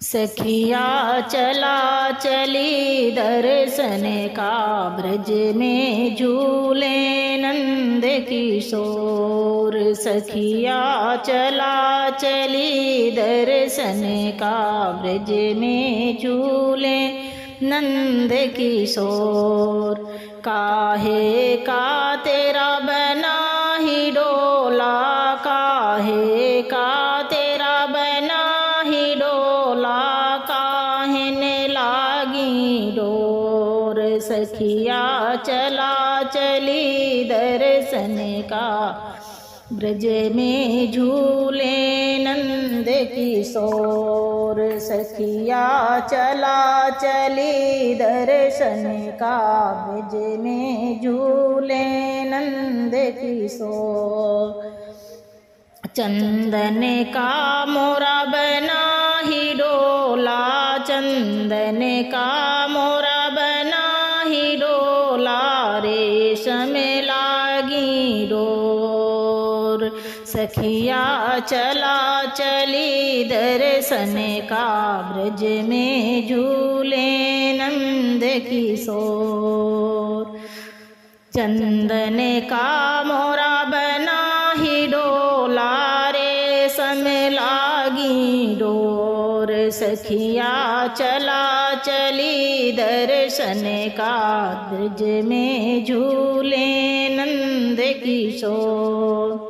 सखिया चला चली दर्शन का ब्रज में झूले नंद किशोर। सखिया चला चली दर्शन का ब्रज में झूले नंद किशोर। काहे का तेरा बना ही डोला, काहे का तेरा बना ही डोला, काहे ने लागी डोर। सखिया चला चली दर्शन का ब्रज में झूले नंद किशोर। सखिया चला चली दर्शन का ब्रज में झूले नंद किशोर। चंदन का मोरा बना ही डोला, चंदन का मोरा बना ही डोला, रेशम लागी डोर। सखिया चला चली दर्शन का ब्रज में झूले नंद किशोर। चंदन का मोरा बना ही डोला, रेशम लागी डोर। सखिया चला चली दर्शन का ब्रज में झूले नंद किशोर।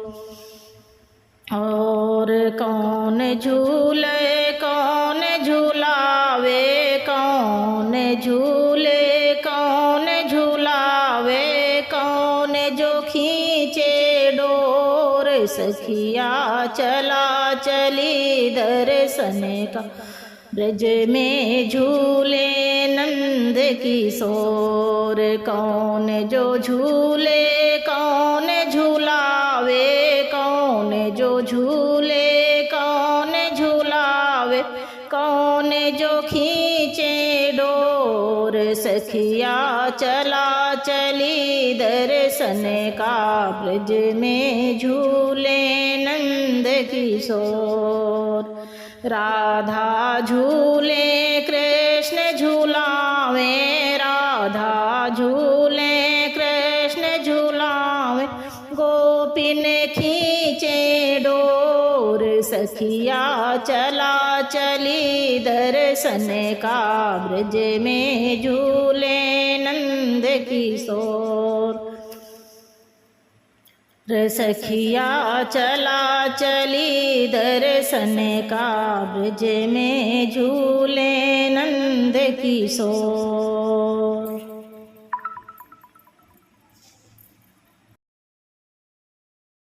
और कौन झूले कौन झूलावे, कौन झूले कौन झूलावे, कौन जो खींचे डोर। सखिया चला चली दर्शन का ब्रज में झूले नंद किशोर। कौन जो झूले कौन झूलावे, कौन जो झूले कौन झूलावे, कौन जो खींचे डोर। सखिया चला चली दर्शन का ब्रज में झूले नंद किशोर। राधा झूले कृष्ण झूलावे, राधा झूले कृष्ण झूलावे, गोपिन खींचे डोर। सखिया चला चली दर्शन का ब्रज में झूले नंद किशोर। सखिया चला चली दर्शन का ब्रज में झूले नंद किशोर।